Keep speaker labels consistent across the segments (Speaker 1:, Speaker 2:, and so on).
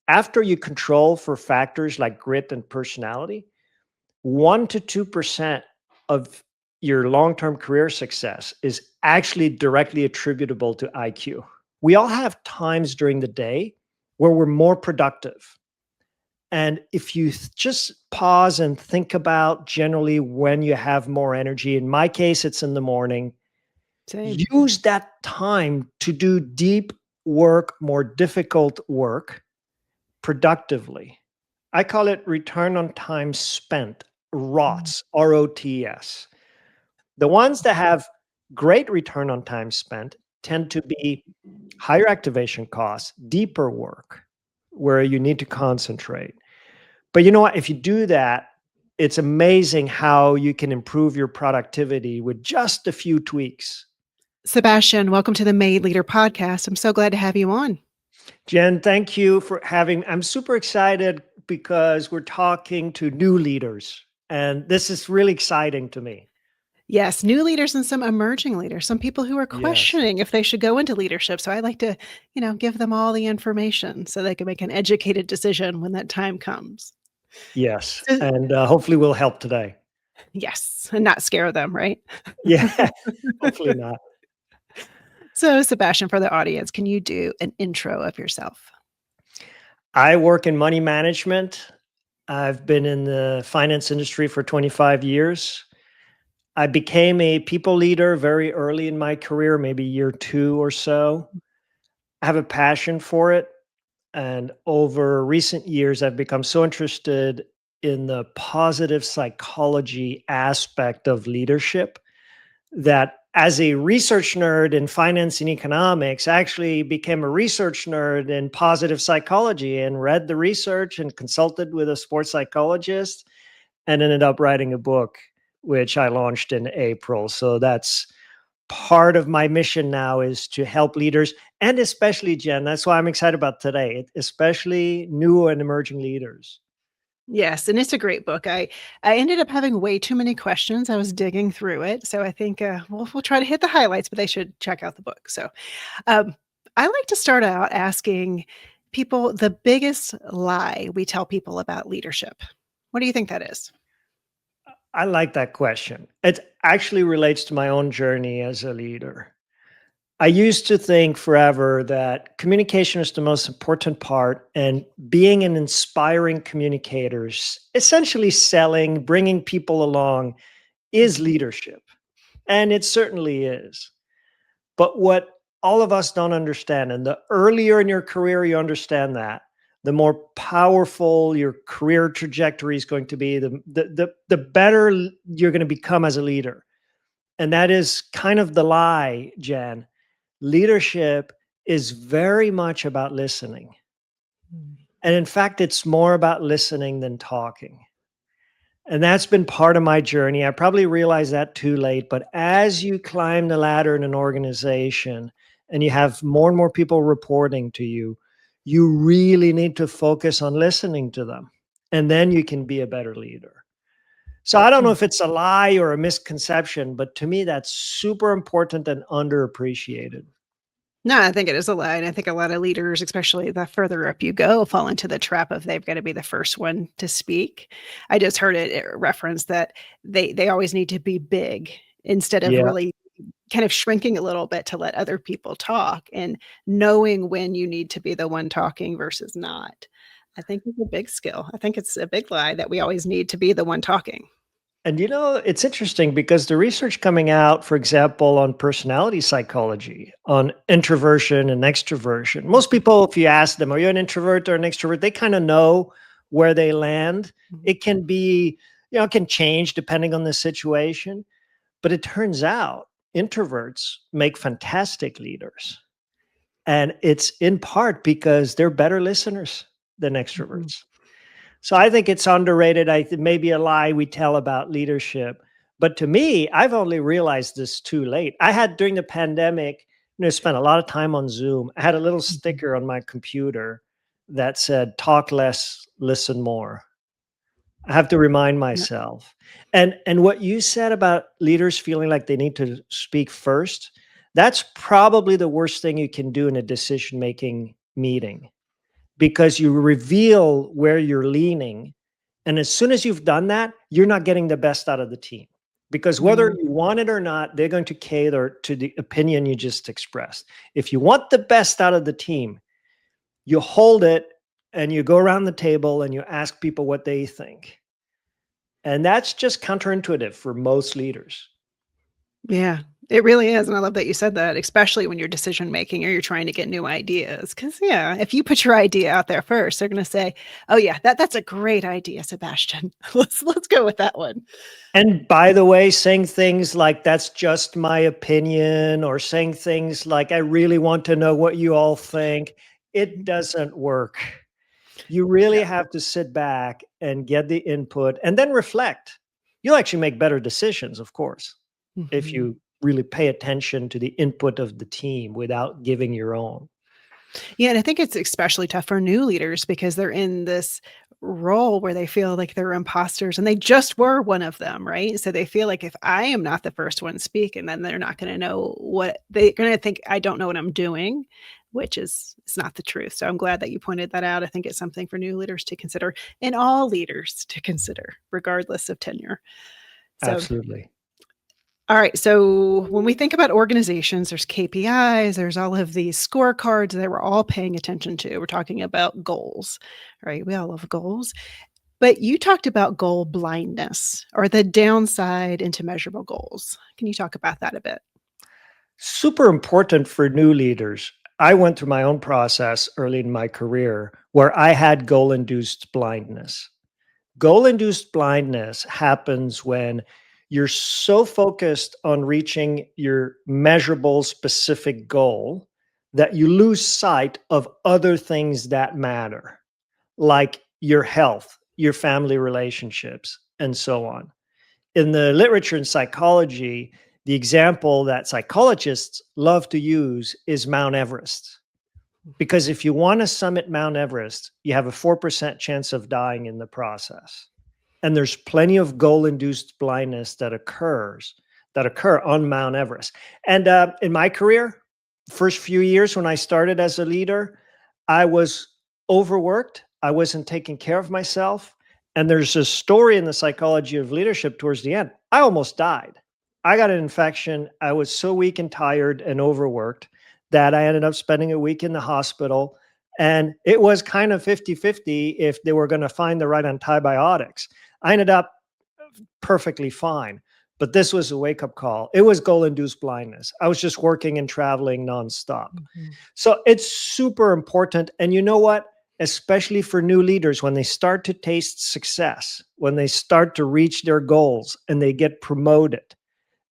Speaker 1: after you control for factors like grit and personality, 1 to 2% of your long-term career success is actually directly attributable to IQ. We all have times during the day where we're more productive. And if you just pause and think about generally when you have more energy, in my case, it's in the morning,
Speaker 2: Same.
Speaker 1: use that time to do deep work, more difficult work productively. I call it return on time spent,
Speaker 2: Mm.
Speaker 1: ROTS, ROTS. The ones that have great return on time spent tend to be higher activation costs, deeper work where you need to concentrate. But you know what? If you do that, it's amazing how you can improve your productivity with just a few tweaks.
Speaker 2: Sebastian, welcome to the Made Leader podcast. I'm so glad to have you on.
Speaker 1: Jen, thank you for having. I'm super excited because we're talking to new leaders, and this is really exciting to me.
Speaker 2: Yes, new leaders and some emerging leaders, some people who are
Speaker 1: Yes.
Speaker 2: questioning if they should go into leadership. So I like to, give them all the information so they can make an educated decision when that time comes.
Speaker 1: Yes,
Speaker 2: So,
Speaker 1: and hopefully we'll help today.
Speaker 2: yes, and not scare them, right?
Speaker 1: Yeah, hopefully not.
Speaker 2: So, Sebastian, for the audience, can you do an intro of yourself?
Speaker 1: I work in money management. I've been in the finance industry for 25 years. I became a people leader very early in my career, maybe year 2 or so. I have a passion for it. And over recent years, I've become so interested in the positive psychology aspect of leadership that as a research nerd in finance and economics, I actually became a research nerd in positive psychology and read the research and consulted with a sports psychologist and ended up writing a book, which I launched in April. So that's part of my mission now, is to help leaders, and especially, Jen, that's why I'm excited about today, especially new and emerging leaders.
Speaker 2: Yes, and it's a great book. I ended up having way too many questions. I was digging through it, so I think we'll try to hit the highlights, but they should check out the book. So, um, I like to start out asking people the biggest lie we tell people about leadership. What do you think that is?
Speaker 1: I like that question. It actually relates to my own journey as a leader. I used to think forever that communication is the most important part, and being an inspiring communicator, essentially selling, bringing people along, is
Speaker 2: Mhm.
Speaker 1: leadership. And it certainly is. But what all of us don't understand, and the earlier in your career you understand that, the more powerful your career trajectory is going to be, the better you're going to become as a leader. And that is kind of the lie, Jan. Leadership is very much about listening.
Speaker 2: Mm.
Speaker 1: And in fact, it's more about listening than talking. And that's been part of my journey. I probably realized that too late, but as you climb the ladder in an organization and you have more and more people reporting to you, you really need to focus on listening to them. And then you can be a better leader. So I don't know
Speaker 2: Mm.
Speaker 1: if it's a lie or a misconception, but to me, that's super important and underappreciated.
Speaker 2: No, I think it is a lie, and I think a lot of leaders, especially the further up you go, fall into the trap of they've got to be the first one to speak. I just heard it referenced that they always need to be big instead of
Speaker 1: Yeah.
Speaker 2: really kind of shrinking a little bit to let other people talk and knowing when you need to be the one talking versus not. I think it's a big skill. I think it's a big lie that we always need to be the one talking.
Speaker 1: And it's interesting because the research coming out, for example, on personality psychology, on introversion and extroversion, most people, if you ask them, are you an introvert or an extrovert, they kind of know where they land.
Speaker 2: Mhm.
Speaker 1: It can be, it can change depending on the situation. But it turns out introverts make fantastic leaders. And it's in part because they're better listeners than
Speaker 2: Mhm.
Speaker 1: extroverts. So I think it's underrated. Maybe a lie we tell about leadership. But to me, I've only realized this too late. I had during the pandemic, spent a lot of time on Zoom. I had a little
Speaker 2: Mhm.
Speaker 1: sticker on my computer that said, talk less, listen more. I have to remind
Speaker 2: Yeah.
Speaker 1: myself. And what you said about leaders feeling like they need to speak first, that's probably the worst thing you can do in a decision-making meeting. because you reveal where you're leaning. And as soon as you've done that, you're not getting the best out of the team. Because whether you want it or not, they're going to cater to the opinion you just expressed. If you want the best out of the team, you hold it and you go around the table and you ask people what they think. And that's just counterintuitive for most leaders.
Speaker 2: Yeah, it really is, and I love that you said that, especially when you're decision making or you're trying to get new ideas. Because yeah, if you put your idea out there first, they're gonna say, "Oh yeah, that's a great idea, Sebastian. Let's go with that one."
Speaker 1: And by the way, saying things like, that's just my opinion, or saying things like, I really want to know what you all think, it doesn't work. You really
Speaker 2: Yeah.
Speaker 1: have to sit back and get the input and then reflect. You'll actually make better decisions, of course, if
Speaker 2: Mhm.
Speaker 1: you really pay attention to the input of the team without giving your own.
Speaker 2: Yeah, and I think it's especially tough for new leaders because they're in this role where they feel like they're imposters and they just were one of them, right? So they feel like if I am not the first one speaking, then they're not going to know what they're going to think I don't know what I'm doing, which is not the truth. So I'm glad that you pointed that out. I think it's something for new leaders to consider and all leaders to consider, regardless of tenure. So
Speaker 1: Absolutely.
Speaker 2: all right. So when we think about organizations, there's KPIs, there's all of these scorecards that we're all paying attention to. We're talking about goals, right? We all love goals. But you talked about goal blindness or the downside into measurable goals. Can you talk about that a bit?
Speaker 1: Super important for new leaders. I went through my own process early in my career where I had goal-induced blindness. Goal-induced blindness happens when you're so focused on reaching your measurable specific goal that you lose sight of other things that matter, like your health, your family relationships, and so on. In the literature in psychology, the example that psychologists love to use is Mount Everest. Because if you want to summit Mount Everest, you have a 4% chance of dying in the process. And there's plenty of goal-induced blindness that occur on Mount Everest. And in my career, first few years when I started as a leader, I was overworked. I wasn't taking care of myself. And there's a story in the psychology of leadership towards the end. I almost died. I got an infection. I was so weak and tired and overworked that I ended up spending a week in the hospital. And it was kind of 50-50 if they were going to find the right antibiotics. I ended up perfectly fine. But this was a wake up call. It was goal induced blindness. I was just working and traveling nonstop.
Speaker 2: Mhm.
Speaker 1: So it's super important. And you know what? Especially for new leaders, when they start to taste success, when they start to reach their goals and they get promoted,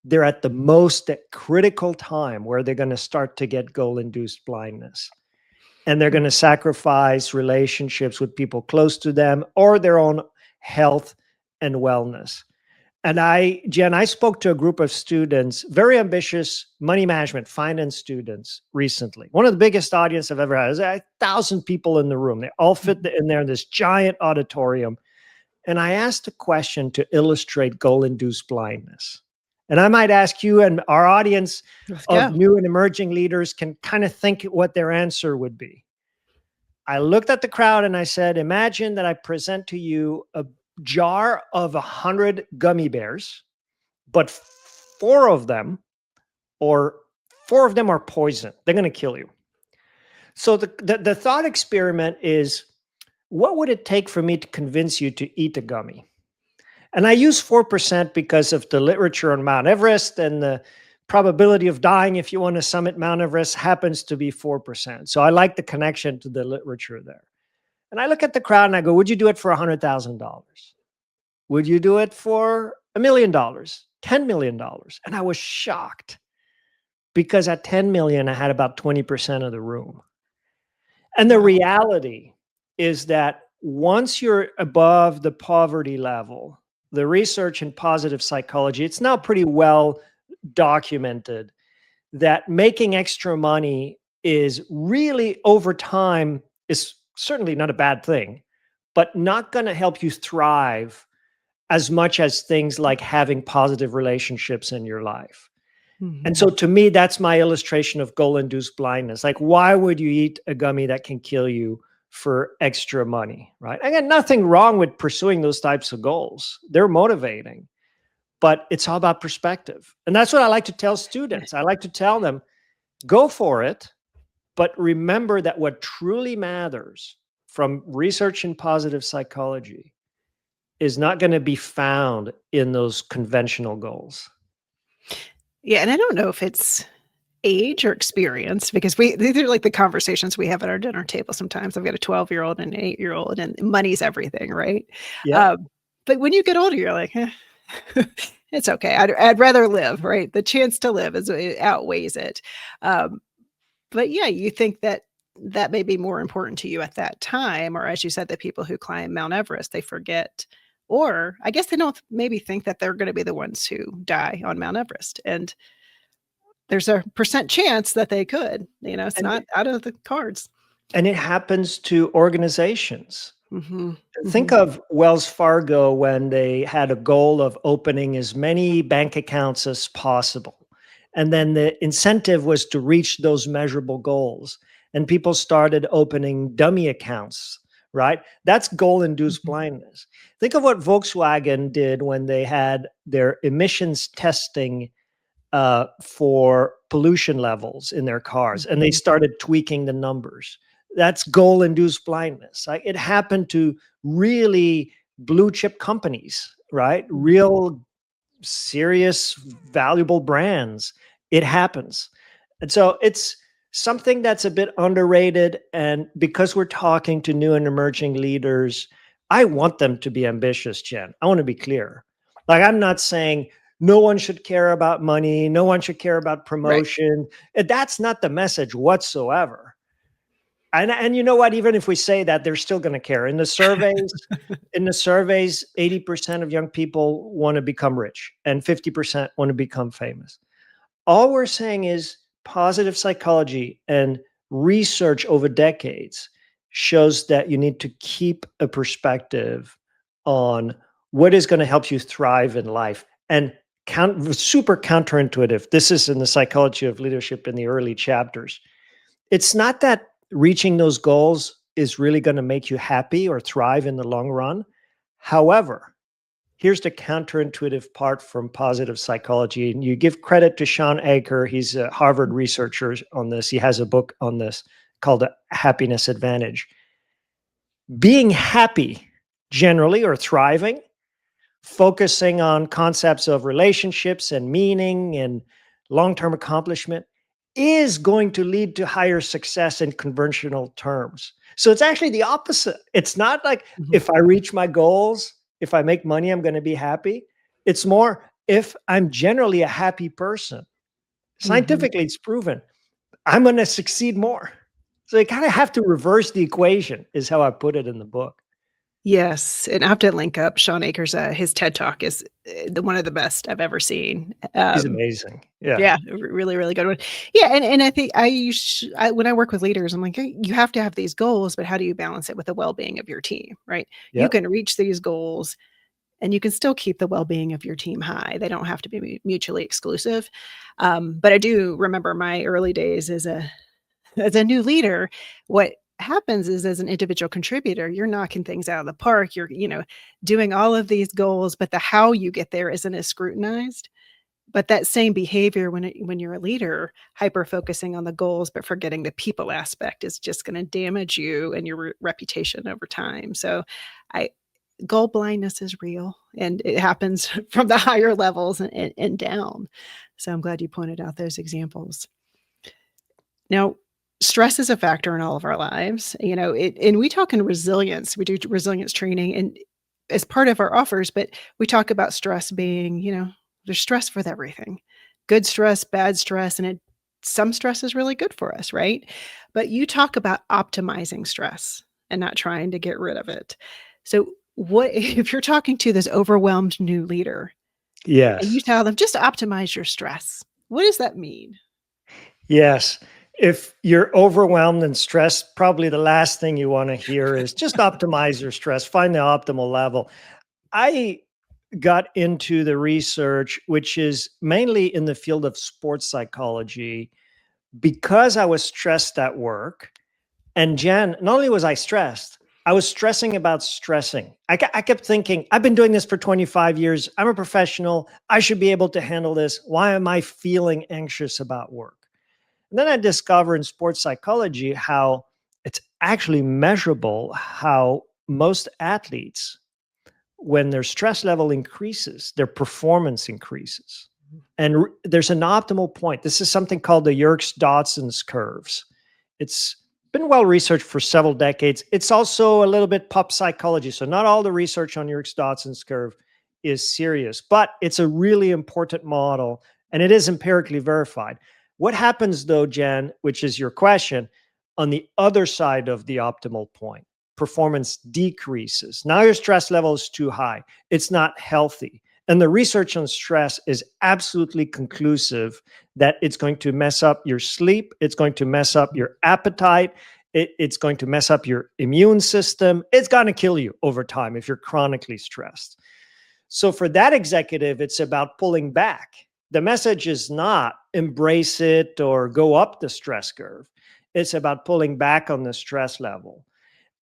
Speaker 1: they're at the most critical time where they're going to start to get goal induced blindness. And they're going to sacrifice relationships with people close to them or their own health and wellness. And Jen, I spoke to a group of students, very ambitious money management, finance students recently. One of the biggest audience I've ever had. There's 1,000 people in the room. They all fit in there in this giant auditorium. And I asked a question to illustrate goal-induced blindness. And I might ask you and our audience
Speaker 2: Let's
Speaker 1: of
Speaker 2: go.
Speaker 1: new and emerging leaders can kind of think what their answer would be. I looked at the crowd and I said, imagine that I present to you a jar of 100 gummy bears, but four of them or four of them are poison. They're going to kill you. So the thought experiment is, what would it take for me to convince you to eat a gummy? And I use 4% because of the literature on Mount Everest, and the probability of dying if you want to summit Mount Everest happens to be 4%. So I like the connection to the literature there. And I look at the crowd and I go, would you do it for $100,000? Would you do it for $1 million, $10 million? And I was shocked because at 10 million, I had about 20% of the room. And the
Speaker 2: Wow.
Speaker 1: reality is that once you're above the poverty level, the research in positive psychology, it's now pretty well documented that making extra money is really over time is certainly not a bad thing, but not going to help you thrive as much as things like having positive relationships in your life. And so
Speaker 2: Mhm.
Speaker 1: to me, that's my illustration of goal induced blindness. Like, why would you eat a gummy that can kill you for extra money, right? Again, nothing wrong with pursuing those types of goals. They're motivating, but it's all about perspective. And that's what I like to tell students. I like to tell them, go for it, but remember that what truly matters from research in positive psychology is not going to be found in those conventional goals.
Speaker 2: Yeah, and I don't know if it's age or experience because these are like the conversations we have at our dinner table sometimes. I've got a 12-year-old and an 8-year-old, and money's everything, right?
Speaker 1: Yeah.
Speaker 2: But when you get older, you're like, "Eh, it's okay. I'd rather live," right? The chance to live it outweighs it. Um, but yeah, you think that that may be more important to you at that time, or as you said, the people who climb Mount Everest, they forget, or I guess they don't maybe think that they're gonna be the ones who die on Mount Everest, and there's a percent chance that they could, it's
Speaker 1: And
Speaker 2: not out of the cards.
Speaker 1: and it happens to organizations.
Speaker 2: Mhm,
Speaker 1: Think
Speaker 2: mhm,
Speaker 1: of Wells Fargo when they had a goal of opening as many bank accounts as possible. And then the incentive was to reach those measurable goals. And people started opening dummy accounts, right? That's goal induced
Speaker 2: mhm,
Speaker 1: blindness. Think of what Volkswagen did when they had their emissions testing for pollution levels in their cars, and they
Speaker 2: mhm,
Speaker 1: started tweaking the numbers. That's goal induced blindness. Like it happened to really blue chip companies, right?
Speaker 2: mhm.
Speaker 1: Real serious, valuable brands. It happens. And so it's something that's a bit underrated. And because we're talking to new and emerging leaders, I want them to be ambitious, Jen. I want to be clear. Like, I'm not saying no one should care about money, no one should care about
Speaker 2: Right.
Speaker 1: promotion. That's not the message whatsoever. And you know what? Even if we say that, they're still going to care. In the surveys, 80% of young people want to become rich and 50% want to become famous. All we're saying is positive psychology and research over decades shows that you need to keep a perspective on what is going to help you thrive in life. And super counterintuitive. This is in the psychology of leadership in the early chapters. It's not that reaching those goals is really going to make you happy or thrive in the long run. However, here's the counterintuitive part from positive psychology. And you give credit to Sean Aker. He's a Harvard researcher on this. He has a book on this called The Happiness Advantage. Being happy generally or thriving, focusing on concepts of relationships and meaning and long-term accomplishment is going to lead to higher success in conventional terms. So it's actually the opposite. It's not like
Speaker 2: Mhm,
Speaker 1: if I reach my goals, if I make money, I'm going to be happy. It's more if I'm generally a happy person.
Speaker 2: mhm.
Speaker 1: Scientifically, it's proven I'm going to succeed more. So you kind of have to reverse the equation, is how I put it in the book.
Speaker 2: Yes, and I have to link up Sean Akers, his TED Talk is, the one of the best I've ever seen.
Speaker 1: He's amazing. Yeah.
Speaker 2: Yeah, really, really good one. Yeah, and I think when I work with leaders, I'm like, "Hey, you have to have these goals, but how do you balance it with the well-being of your team?" Right? You
Speaker 1: Yep.
Speaker 2: can reach these goals and you can still keep the well-being of your team high. They don't have to be mutually exclusive. But I do remember my early days as a new leader, what happens is as an individual contributor, you're knocking things out of the park. You're, doing all of these goals, but the how you get there isn't as scrutinized. But that same behavior when you're a leader, hyper focusing on the goals, but forgetting the people aspect is just gonna damage you and your reputation over time. So I goal blindness is real, and it happens from the higher levels and down. So I'm glad you pointed out those examples. Now, stress is a factor in all of our lives, and we talk in resilience. We do resilience training and as part of our offers, but we talk about stress being, there's stress with everything. Good stress, bad stress, and some stress is really good for us, right? But you talk about optimizing stress and not trying to get rid of it. So, what if you're talking to this overwhelmed new leader and you
Speaker 1: Yes.
Speaker 2: tell them just optimize your stress? What does that mean?
Speaker 1: Yes. If you're overwhelmed and stressed, probably the last thing you want to hear is just optimize your stress, find the optimal level. I got into the research, which is mainly in the field of sports psychology, because I was stressed at work And Jen, not only was I stressed, I was stressing about stressing. I kept thinking, I've been doing this for 25 years. I'm a professional. I should be able to handle this. Why am I feeling anxious about work? And then I discovered in sports psychology how it's actually measurable how most athletes, when their stress level increases, their performance increases. And there's an optimal point. This is something called the Yerkes-Dodson curves. It's been well researched for several decades. It's also a little bit pop psychology. So not all the research on Yerkes-Dodson's curve is serious, but it's a really important model and it is empirically verified. What happens though, Jen, which is your question, on the other side of the optimal point? Performance decreases. Now your stress level is too high. It's not healthy. And the research on stress is absolutely conclusive that it's going to mess up your sleep. It's going to mess up your appetite. It's going to mess up your immune system. It's going to kill you over time if you're chronically stressed. So for that executive, it's about pulling back. The message is not embrace it or go up the stress curve. It's about pulling back on the stress level.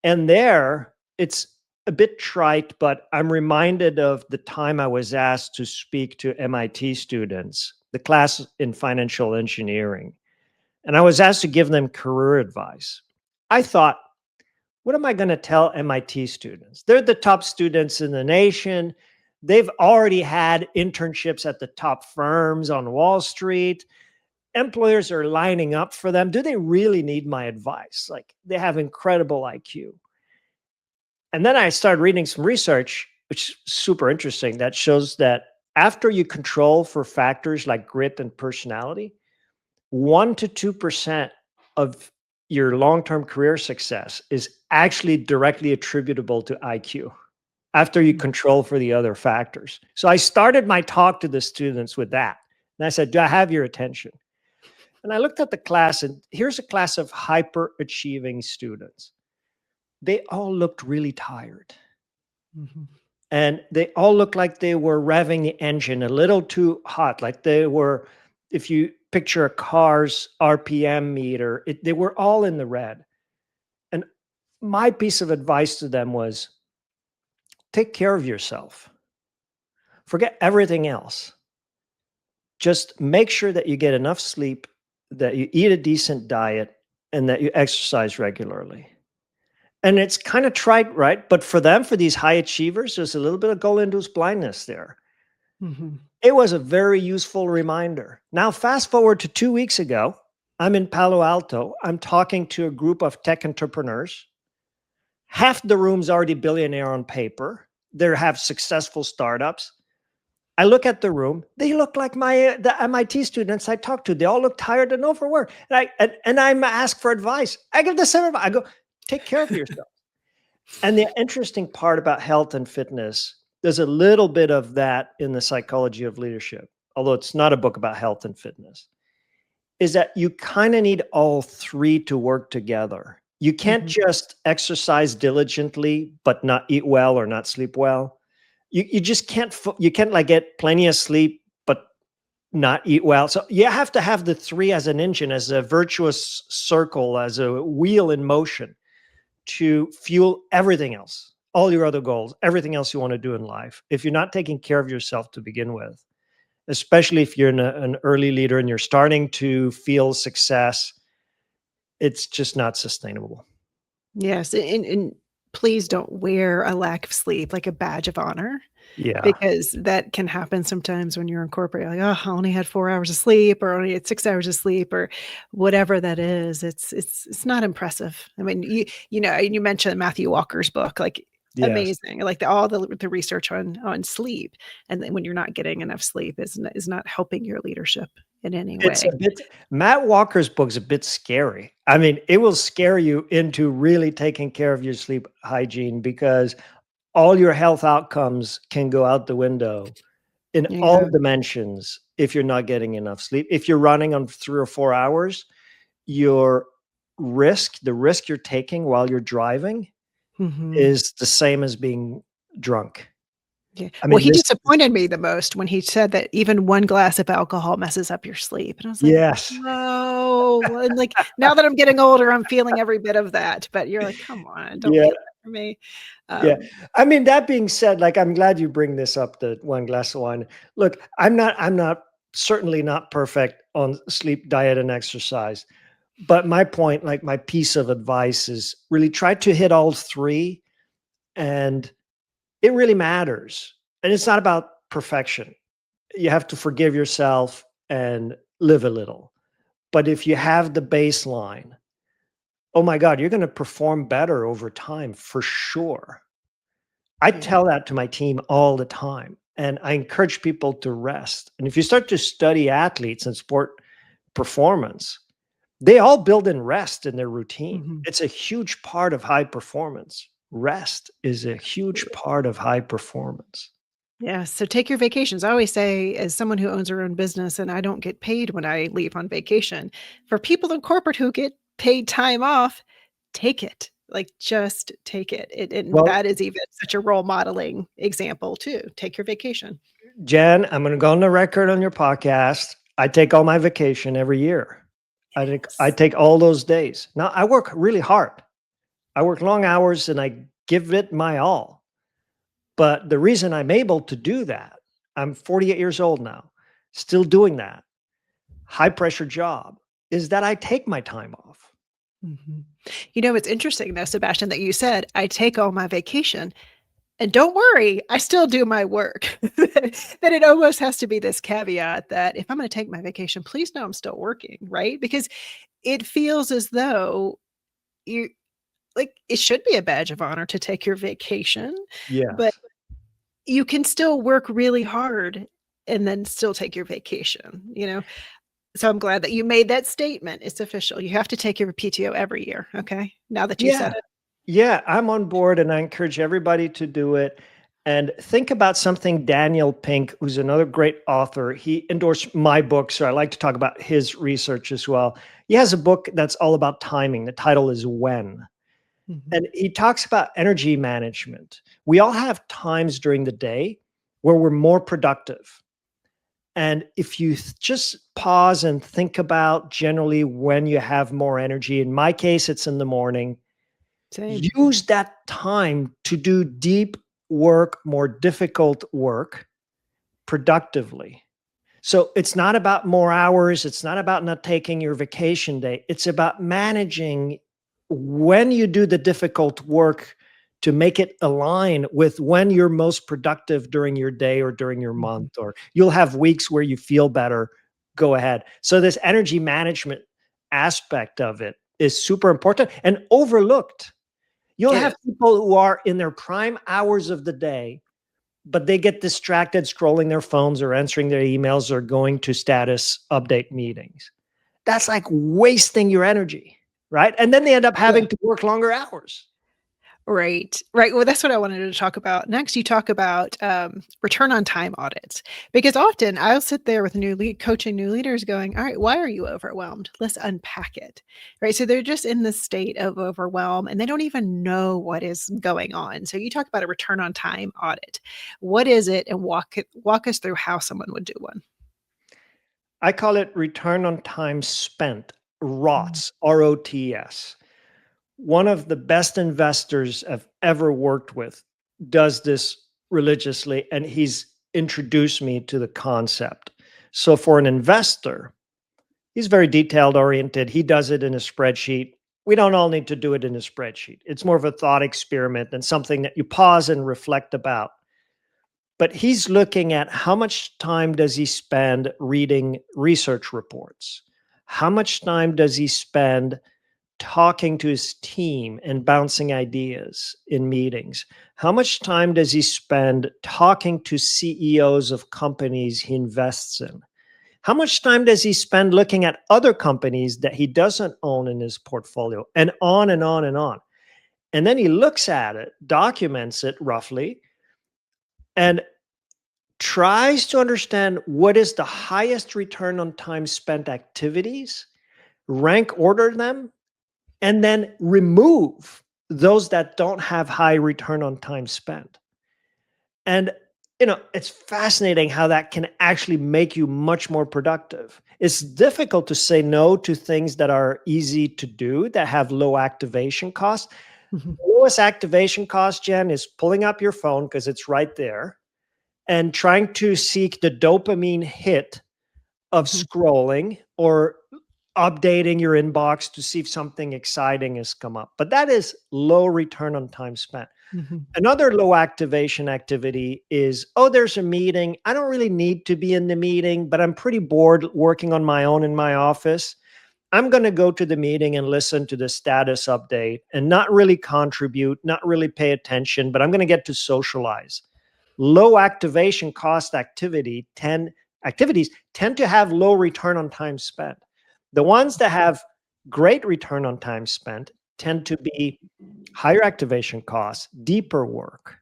Speaker 1: And there, it's a bit trite, but I'm reminded of the time I was asked to speak to MIT students, the class in financial engineering. And I was asked to give them career advice. I thought, what am I going to tell MIT students? They're the top students in the nation. They've already had internships at the top firms on Wall Street. Employers are lining up for them. Do they really need my advice? Like, they have incredible IQ. And then I started reading some research, which is super interesting, that shows that after you control for factors like grit and personality, 1 to 2% of your long-term career success is actually directly attributable to IQ after you control for the other factors. So I started my talk to the students with that. And I said, do I have your attention? And I looked at the class, and here's a class of hyper-achieving students. They all looked really tired.
Speaker 2: Mhm.
Speaker 1: And they all looked like they were revving the engine a little too hot. Like they were, if you picture a car's RPM meter, they were all in the red. And my piece of advice to them was take care of yourself. Forget everything else. Just make sure that you get enough sleep, that you eat a decent diet, and that you exercise regularly. And it's kind of trite, right? But for them, for these high achievers, there's a little bit of goal-induced blindness there.
Speaker 2: Mhm.
Speaker 1: It was a very useful reminder. Now, fast forward to 2 weeks ago, I'm in Palo Alto. I'm talking to a group of tech entrepreneurs. Half the room's already billionaire on paper. They have successful startups. I look at the room. They look like the MIT students I talked to. They all look tired and overworked. And I'm asked for advice. I give the same advice. I go, take care of yourself. And the interesting part about health and fitness, there's a little bit of that in the psychology of leadership, although it's not a book about health and fitness, is that you kind of need all three to work together. You can't
Speaker 2: Mhm.
Speaker 1: just exercise diligently, but not eat well or not sleep well. You just can't, you can't like get plenty of sleep, but not eat well. So you have to have the three as an engine, as a virtuous circle, as a wheel in motion to fuel everything else, all your other goals, everything else you want to do in life. If you're not taking care of yourself to begin with, especially if you're an early leader and you're starting to feel success, it's just not sustainable.
Speaker 2: Yes, and please don't wear a lack of sleep like a badge of honor,
Speaker 1: Yeah.
Speaker 2: because that can happen sometimes when you're in corporate. You're like, "Oh, I only had 4 hours of sleep, or only had 6 hours of sleep," or whatever that is. It's not impressive. I mean, and you mentioned Matthew Walker's book, like,
Speaker 1: Yes.
Speaker 2: amazing. Like, all the research on sleep, and then when you're not getting enough sleep is not helping your leadership in any
Speaker 1: It's
Speaker 2: way.
Speaker 1: a bit, Matt Walker's book's a bit scary. I mean, it will scare you into really taking care of your sleep hygiene because all your health outcomes can go out the window in
Speaker 2: Yeah.
Speaker 1: all dimensions if you're not getting enough sleep. If you're running on 3 or 4 hours, your the risk you're taking while you're driving
Speaker 2: Mhm.
Speaker 1: is the same as being drunk.
Speaker 2: Yeah.
Speaker 1: I
Speaker 2: Well,
Speaker 1: mean,
Speaker 2: he
Speaker 1: this is
Speaker 2: disappointed me the most when he said that even 1 glass of alcohol messes up your sleep, and I was like,
Speaker 1: yes.
Speaker 2: "No," and, like, now that I'm getting older, I'm feeling every bit of that, but you're like, "Come on, don't
Speaker 1: Yeah,
Speaker 2: be that for me."
Speaker 1: yeah.
Speaker 2: Um,
Speaker 1: I mean, that being said, like, I'm glad you bring this up, the 1 glass of wine. Look, I'm not certainly not perfect on sleep, diet, and exercise, but my point, like, my piece of advice is really try to hit all 3, and it really matters, and it's not about perfection. You have to forgive yourself and live a little, but if you have the baseline, oh my god, you're gonna perform better over time for sure. I
Speaker 2: yeah.
Speaker 1: tell that to my team all the time, and I encourage people to rest. And if you start to study athletes and sport performance, they all build in rest in their routine.
Speaker 2: Mhm.
Speaker 1: It's a huge part of high performance. Rest is a huge part of high performance.
Speaker 2: Yeah, so take your vacations. I always say, as someone who owns their own business and I don't get paid when I leave on vacation, for people in corporate who get paid time off, take it. Like, just take it. And
Speaker 1: Well,
Speaker 2: that is even such a role modeling example too. Take your vacation.
Speaker 1: Jen, I'm going to go on the record on your podcast. I take all my vacation every year. I
Speaker 2: Yes.
Speaker 1: take all those days. Now I work really hard. I work long hours and I give it my all. But the reason I'm able to do that, I'm 48 years old now, still doing that high pressure job, is that I take my time off.
Speaker 2: Mhm. You know, it's interesting though, Sebastian, that you said, "I take all my vacation." And don't worry, I still do my work. That it almost has to be this caveat that if I'm gonna take my vacation, please know I'm still working, right? Because it feels as though you like, it should be a badge of honor to take your vacation, but
Speaker 1: Yes.
Speaker 2: you can still work really hard and then still take your vacation, you know? So I'm glad that you made that statement. It's official. You have to take your PTO every year, okay? Now that you said
Speaker 1: Yeah.
Speaker 2: it.
Speaker 1: Yeah. I'm on board and I encourage everybody to do it. And think about something Daniel Pink, who's another great author. He endorsed my book, so I like to talk about his research as well. He has a book that's all about timing. The title is When.
Speaker 2: Mhm.
Speaker 1: And he talks about energy management. We all have times during the day where we're more productive. And if you just pause and think about generally when you have more energy, in my case, it's in the morning,
Speaker 2: Same.
Speaker 1: use that time to do deep work, more difficult work productively. So it's not about more hours. It's not about not taking your vacation day. It's about managing when you do the difficult work to make it align with when you're most productive during your day or during your
Speaker 2: Mhm.
Speaker 1: month, or you'll have weeks where you feel better. Go ahead. So, this energy management aspect of it is super important and overlooked. You'll
Speaker 2: It
Speaker 1: have
Speaker 2: is.
Speaker 1: people who are in their prime hours of the day, but they get distracted scrolling their phones or answering their emails or going to status update meetings. That's like wasting your energy, right? And then they end up
Speaker 2: Yeah.
Speaker 1: having to work longer hours.
Speaker 2: Right, right. Well, that's what I wanted to talk about. Next, you talk about return on time audits because often I'll sit there with coaching new leaders going, all right, why are you overwhelmed? Let's unpack it. Right. So they're just in this state of overwhelm and they don't even know what is going on. So you talk about a return on time audit. What is it? And walk us through how someone would do one.
Speaker 1: I call it return on time spent,
Speaker 2: Mm.
Speaker 1: ROTS, ROTS. One of the best investors I've ever worked with does this religiously, and he's introduced me to the concept. So, for an investor, he's very detailed oriented. He does it in a spreadsheet. We don't all need to do it in a spreadsheet. It's more of a thought experiment and something that you pause and reflect about. But he's looking at how much time does he spend reading research reports? How much time does he spend talking to his team and bouncing ideas in meetings? How much time does he spend talking to CEOs of companies he invests in? How much time does he spend looking at other companies that he doesn't own in his portfolio? And on and on and on. And then he looks at it, documents it roughly, and tries to understand what is the highest return on time spent activities, rank order them, and then remove those that don't have high return on time spent. And it's fascinating how that can actually make you much more productive. It's difficult to say no to things that are easy to do, that have low activation costs.
Speaker 2: Mhm,
Speaker 1: Lowest activation cost, Jen, is pulling up your phone because it's right there and trying to seek the dopamine hit of
Speaker 2: mhm,
Speaker 1: scrolling or updating your inbox to see if something exciting has come up. But that is low return on time spent.
Speaker 2: mhm,
Speaker 1: Another low activation activity is, oh, there's a meeting. I don't really need to be in the meeting, but I'm pretty bored working on my own in my office. I'm going to go to the meeting and listen to the status update and not really contribute, not really pay attention, but I'm going to get to socialize. Low activation cost activities tend to have low return on time spent. The ones that have great return on time spent tend to be higher activation costs, deeper work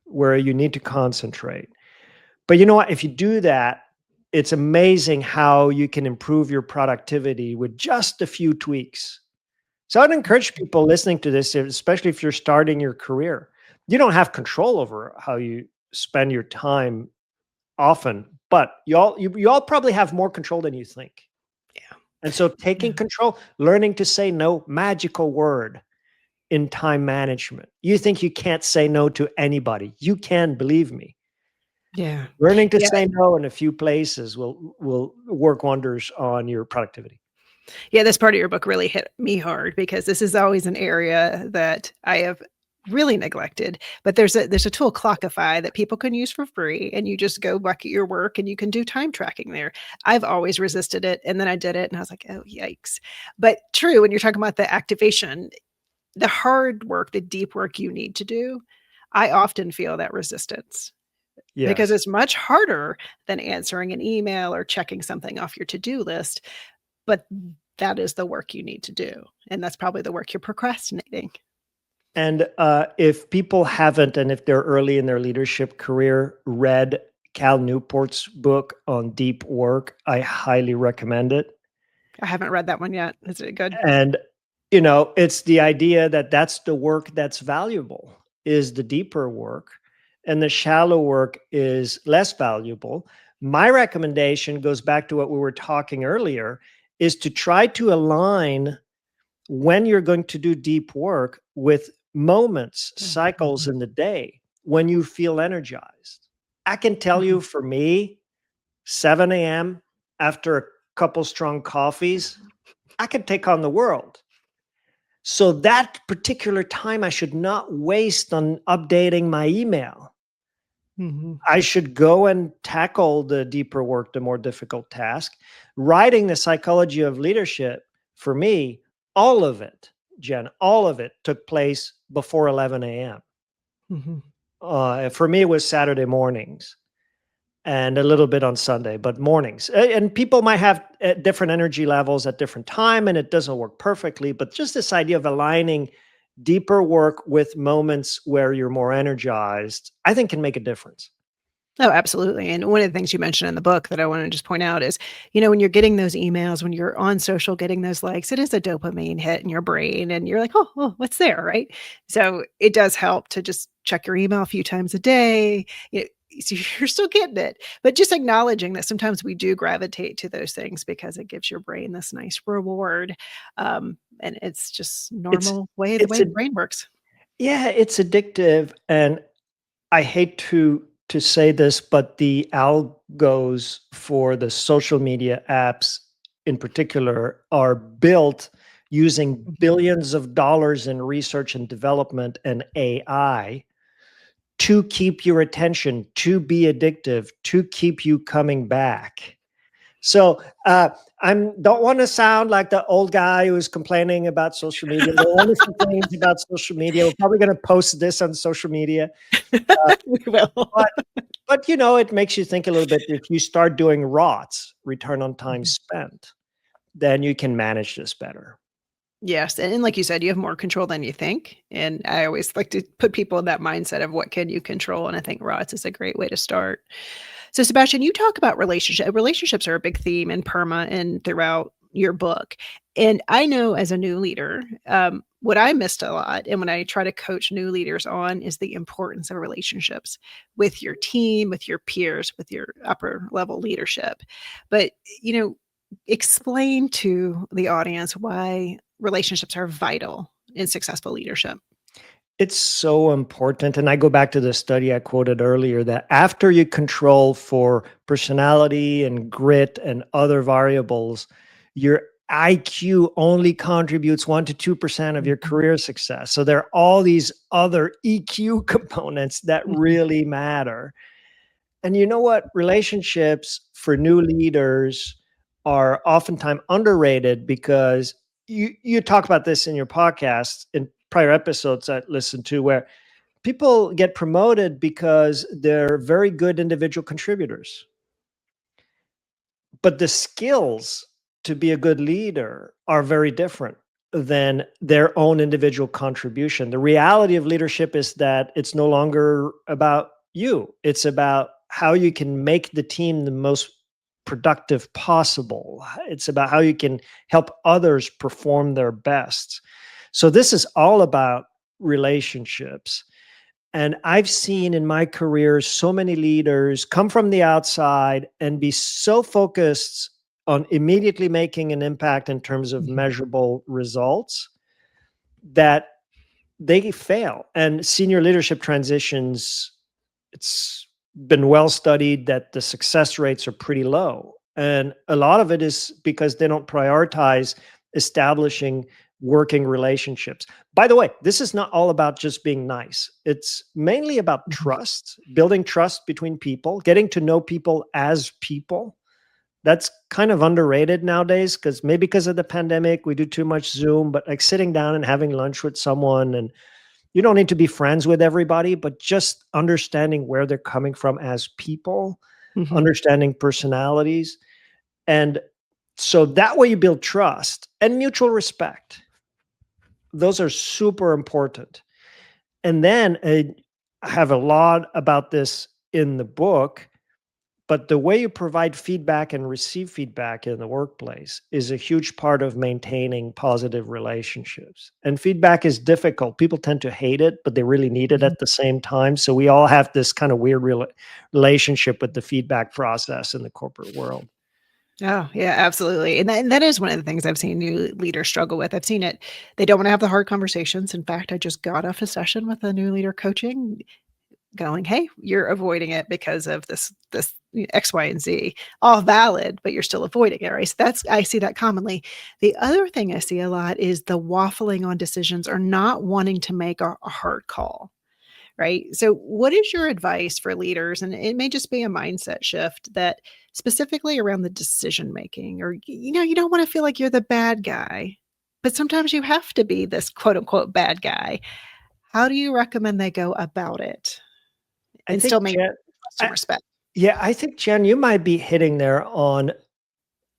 Speaker 1: where you need to concentrate. But you know what? If you do that, it's amazing how you can improve your productivity with just a few tweaks. So I'd encourage people listening to this, especially if you're starting your career. You don't have control over how you spend your time often, but you all probably have more control than you think.
Speaker 2: yeah,
Speaker 1: And so taking
Speaker 2: yeah,
Speaker 1: control, learning to say no, magical word in time management. You think you can't say no to anybody. You can, believe me.
Speaker 2: yeah,
Speaker 1: Learning to
Speaker 2: yeah.
Speaker 1: say no in a few places will work wonders on your productivity.
Speaker 2: Yeah, this part of your book really hit me hard because this is always an area that I have really neglected. But there's a tool, Clockify, that people can use for free, and you just go back at your work and you can do time tracking there. I've always resisted it, and then I did it, and I was like, oh yikes! But true, when you're talking about the activation, the hard work, the deep work you need to do, I often feel that resistance because
Speaker 1: Yes.
Speaker 2: it's much harder than answering an email or checking something off your to-do list, but that is the work you need to do, and that's probably the work you're procrastinating.
Speaker 1: And if people haven't, and if they're early in their leadership career, read Cal Newport's book on deep work, I highly recommend it.
Speaker 2: I haven't read that one yet. Is it good?
Speaker 1: And, it's the idea that that's the work that's valuable, is the deeper work, and the shallow work is less valuable. My recommendation goes back to what we were talking earlier, is to try to align when you're going to do deep work with moments, cycles
Speaker 2: Mhm,
Speaker 1: in the day when you feel energized. I can tell
Speaker 2: mhm,
Speaker 1: you for me, 7 a.m. after a couple strong coffees, I can take on the world. So that particular time I should not waste on updating my email.
Speaker 2: mhm,
Speaker 1: I should go and tackle the deeper work, the more difficult task. Writing the psychology of leadership, for me, all of it, Jen, all of it took place before 11 a.m.
Speaker 2: mhm.
Speaker 1: For me, it was Saturday mornings and a little bit on Sunday, but mornings. And people might have different energy levels at different time, and it doesn't work perfectly. But just this idea of aligning deeper work with moments where you're more energized, I think can make a difference.
Speaker 2: Oh, absolutely, and one of the things you mentioned in the book that I wanna just point out is, when you're getting those emails, when you're on social getting those likes, it is a dopamine hit in your brain, and you're like, "Oh, oh, what's there?" Right? So, it does help to just check your email a few times a day, so you're still getting it, but just acknowledging that sometimes we do gravitate to those things because it gives your brain this nice reward, and it's just
Speaker 1: It's
Speaker 2: normal way the
Speaker 1: it's
Speaker 2: way
Speaker 1: a
Speaker 2: the brain works.
Speaker 1: Yeah, it's addictive, and I hate to say this, but the algos for the social media apps in particular are built using
Speaker 2: Mhm,
Speaker 1: billions of dollars in research and development and AI to keep your attention, to be addictive, to keep you coming back. So I don't want to sound like the old guy who's complaining about social media. The wonderful things about social media. We're probably going to post this on social media, uh,
Speaker 2: we will.
Speaker 1: but it makes you think a little bit. If you start doing ROTS, return on time spent, then you can manage this better.
Speaker 2: Yes, and like you said, you have more control than you think, and I always like to put people in that mindset of what can you control, and I think ROTS is a great way to start. So, Sebastian, you talk about relationships are a big theme in PERMA and throughout your book, and I know as a new leader, what I missed a lot, and when I try to coach new leaders on, is the importance of relationships with your team, with your peers, with your upper level leadership. But, you know, explain to the audience why relationships are vital in successful leadership.
Speaker 1: It's so important. And I go back to the study I quoted earlier that after you control for personality and grit and other variables, your IQ only contributes 1 to 2% of your
Speaker 2: Mhm.
Speaker 1: career success. So there are all these other EQ components that
Speaker 2: Mhm.
Speaker 1: really matter. And you know what? Relationships for new leaders are oftentimes underrated because you talk about this in your podcast in prior episodes I listened to where people get promoted because they're very good individual contributors. But the skills to be a good leader are very different than their own individual contribution. The reality of leadership is that it's no longer about you, it's about how you can make the team the most productive possible. It's about how you can help others perform their best. So, this is all about relationships. And I've seen in my career so many leaders come from the outside and be so focused on immediately making an impact in terms of
Speaker 2: Mhm.
Speaker 1: measurable results that they fail. And senior leadership transitions, it's been well studied that the success rates are pretty low. And a lot of it is because they don't prioritize establishing working relationships. By the way, this is not all about just being nice. It's mainly about
Speaker 2: Mhm.
Speaker 1: trust, building trust between people, getting to know people as people. That's kind of underrated nowadays because maybe because of the pandemic, we do too much Zoom, but like sitting down and having lunch with someone, and you don't need to be friends with everybody, but just understanding where they're coming from as people,
Speaker 2: Mhm.
Speaker 1: understanding personalities. And so that way you build trust and mutual respect. Those are super important. And then I have a lot about this in the book, but the way you provide feedback and receive feedback in the workplace is a huge part of maintaining positive relationships. And feedback is difficult. People tend to hate it, but they really need it
Speaker 2: Mhm.
Speaker 1: at the same time. So we all have this kind of weird relationship with the feedback process in the corporate world.
Speaker 2: Oh, yeah, absolutely. And that is one of the things I've seen new leaders struggle with. I've seen it. They don't wanna have the hard conversations. In fact, I just got off a session with a new leader coaching going, "Hey, you're avoiding it because of this X, Y, and Z." All valid, but you're still avoiding it, right? So that's I see that commonly. The other thing I see a lot is the waffling on decisions or not wanting to make a hard call. Right? So, what is your advice for leaders? And it may just be a mindset shift that specifically around the decision making, or, you don't want to feel like you're the bad guy, but sometimes you have to be this quote unquote bad guy. How do you recommend they go about it
Speaker 1: I
Speaker 2: and
Speaker 1: think
Speaker 2: still maintain
Speaker 1: Jen,
Speaker 2: trust and
Speaker 1: I,
Speaker 2: respect?
Speaker 1: yeah, I think Jen, you might be hitting there on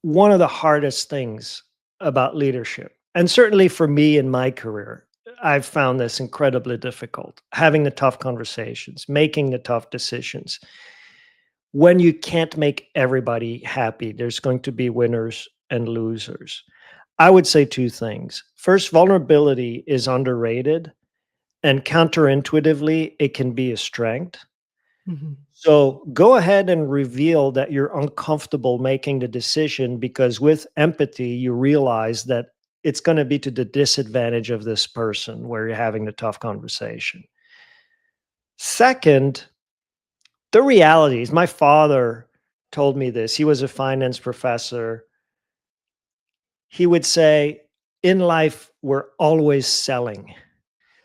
Speaker 1: one of the hardest things about leadership. And certainly for me in my career, I've found this incredibly difficult having the tough conversations, making the tough decisions. When you can't make everybody happy, there's going to be winners and losers. I would say two things. First, vulnerability is underrated, and counterintuitively, it can be a strength.
Speaker 2: Mhm.
Speaker 1: So go ahead and reveal that you're uncomfortable making the decision because with empathy, you realize that it's going to be to the disadvantage of this person where you're having the tough conversation. Second, the realities. My father told me this. He was a finance professor. He would say, in life, we're always selling.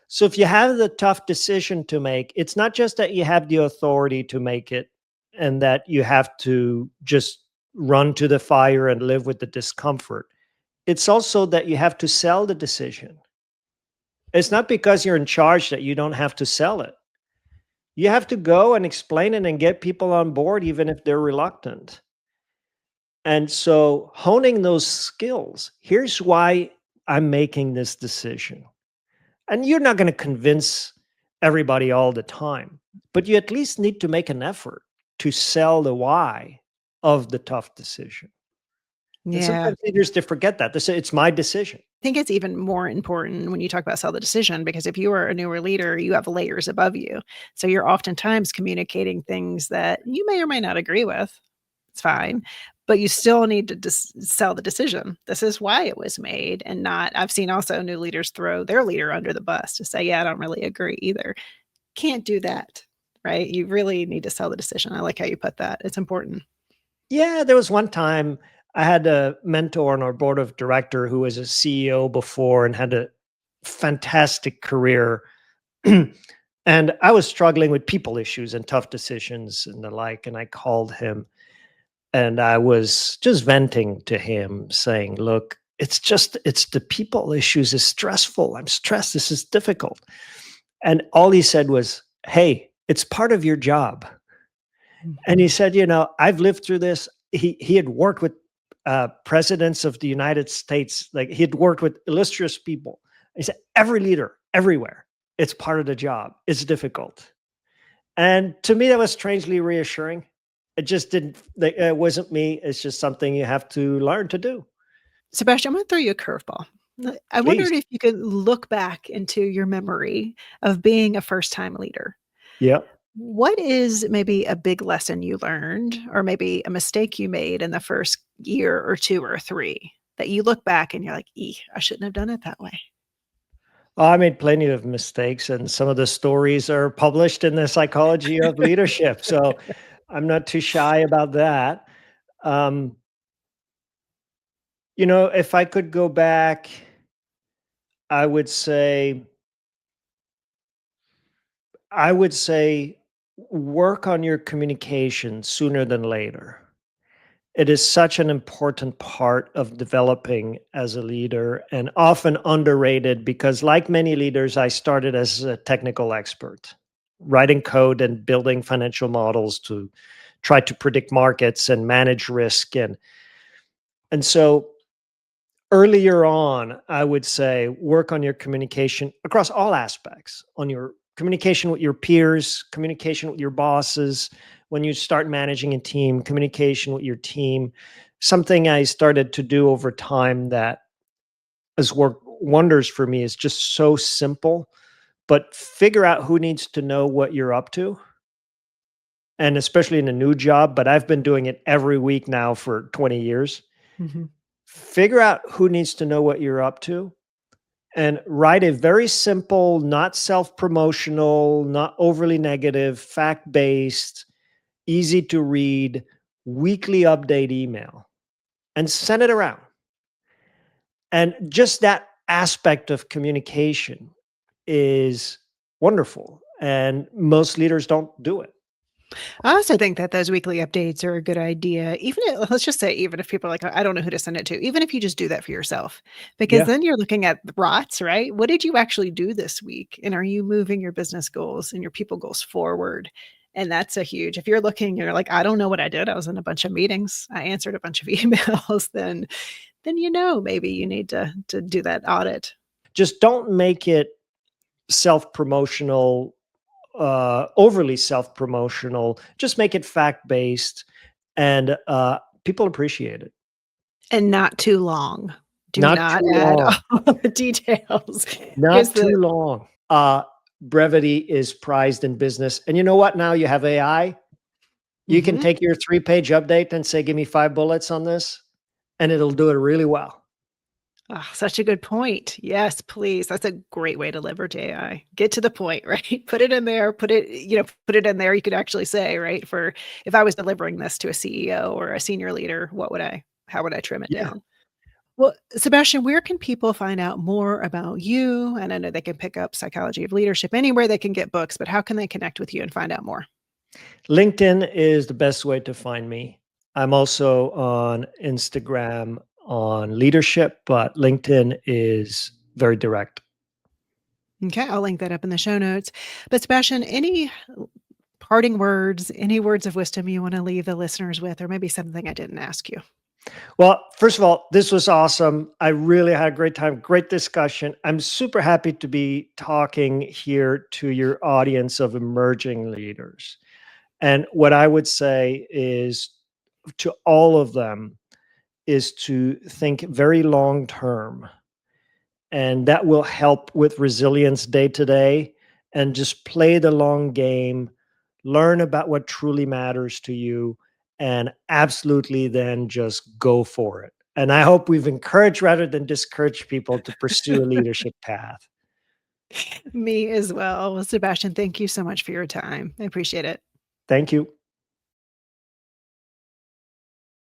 Speaker 1: So if you have the tough decision to make, it's not just that you have the authority to make it and that you have to just run to the fire and live with the discomfort. It's also that you have to sell the decision. It's not because you're in charge that you don't have to sell it. You have to go and explain it and get people on board, even if they're reluctant. And so, honing those skills, here's why I'm making this decision. And you're not going to convince everybody all the time, but you at least need to make an effort to sell the why of the tough decision. And
Speaker 2: Yeah.
Speaker 1: sometimes leaders they forget that. They say it's my decision.
Speaker 2: think it's even more important when you talk about sell the decision, because if you are a newer leader, you have layers above you. So you're oftentimes communicating things that you may or may not agree with. It's fine, but you still need to sell the decision. This is why it was made, and not. I've seen also new leaders throw their leader under the bus to say, "Yeah, I don't really agree either." Can't do that, right? You really need to sell the decision. I like how you put that. It's important.
Speaker 1: Yeah, there was one time I had a mentor on our board of director who was a CEO before and had a fantastic career. And I was struggling with people issues and tough decisions and the like. And I called him and I was just venting to him saying, look, it's the people issues is stressful. I'm stressed. This is difficult. And all he said was, hey, it's part of your job. And he
Speaker 2: Mhm.
Speaker 1: said, I've lived through this. He had worked with presidents of the United States. Like he had worked with illustrious people. He said, every leader, everywhere, it's part of the job. It's difficult. And to me, that was strangely reassuring. It just didn't, like, it wasn't me. It's just something you have to learn to do.
Speaker 2: Sebastian, I'm gonna throw you a curveball. I
Speaker 1: Please.
Speaker 2: wondered if you could look back into your memory of being a first-time leader.
Speaker 1: Yeah.
Speaker 2: What is maybe a big lesson you learned, or maybe a mistake you made in the first year or 2 or 3 that you look back and you're like, I shouldn't have done it that way."
Speaker 1: I made plenty of mistakes, and some of the stories are published in the psychology of leadership. So I'm not too shy about that. Um, if I could go back, I would say, I would say, work on your communication sooner than later. It is such an important part of developing as a leader and often underrated because, like many leaders, I started as a technical expert, writing code and building financial models to try to predict markets and manage risk. And so earlier on, I would say work on your communication across all aspects, on your communication with your peers, communication with your bosses, when you start managing a team, communication with your team. Something I started to do over time that has worked wonders for me is just so simple, but figure out who needs to know what you're up to. And especially in a new job, but I've been doing it every week now for 20 years.
Speaker 2: Mhm.
Speaker 1: Figure out who needs to know what you're up to and write a very simple, not self promotional, not overly negative, fact based, easy to read, weekly update email and send it around. And just that aspect of communication is wonderful. And most leaders don't do it.
Speaker 2: I also think that those weekly updates are a good idea. Even if, let's just say, even if people are like, I don't know who to send it to, even if you just do that for yourself, because
Speaker 1: Yeah.
Speaker 2: then you're looking at the rots, right? What did you actually do this week? And are you moving your business goals and your people goals forward? And that's a huge, if you're looking, you're like, I don't know what I did. I was in a bunch of meetings. I answered a bunch of emails. Then maybe you need to do that audit.
Speaker 1: Just don't make it self promotional, overly self promotional. Just make it fact based and people appreciate it.
Speaker 2: And not too long. Do
Speaker 1: Not
Speaker 2: not
Speaker 1: too
Speaker 2: add
Speaker 1: long.
Speaker 2: all the details. Here's
Speaker 1: Not
Speaker 2: the
Speaker 1: too long. Brevity is prized in business. And you know what? Now you have AI. You can
Speaker 2: Mhm.
Speaker 1: take your 3-page update and say, give me 5 bullets on this, and it'll do it really well.
Speaker 2: Ah, such a good point. Yes, please. That's a great way to leverage AI. Get to the point, right? Put it in there, put it in there. You could actually say, right, for if I was delivering this to a CEO or a senior leader, how would I trim it
Speaker 1: Yeah.
Speaker 2: down? Well, Sebastian, where can people find out more about you? And I know they can pick up Psychology of Leadership anywhere they can get books, but how can they connect with you and find out more?
Speaker 1: LinkedIn is the best way to find me. I'm also on Instagram on leadership, but LinkedIn is very direct.
Speaker 2: Okay, I'll link that up in the show notes. But Sebastian, any parting words, any words of wisdom you want to leave the listeners with, or maybe something I didn't ask you?
Speaker 1: Well, first of all, this was awesome. I really had a great time, great discussion. I'm super happy to be talking here to your audience of emerging leaders. And what I would say is to all of them is to think very long term and that will help with resilience day to day. And just play the long game, learn about what truly matters to you, and absolutely then just go for it. And I hope we've encouraged rather than discouraged people to pursue a leadership path.
Speaker 2: Me as well. Well, Sebastian, thank you so much for your time. I appreciate it.
Speaker 1: Thank you.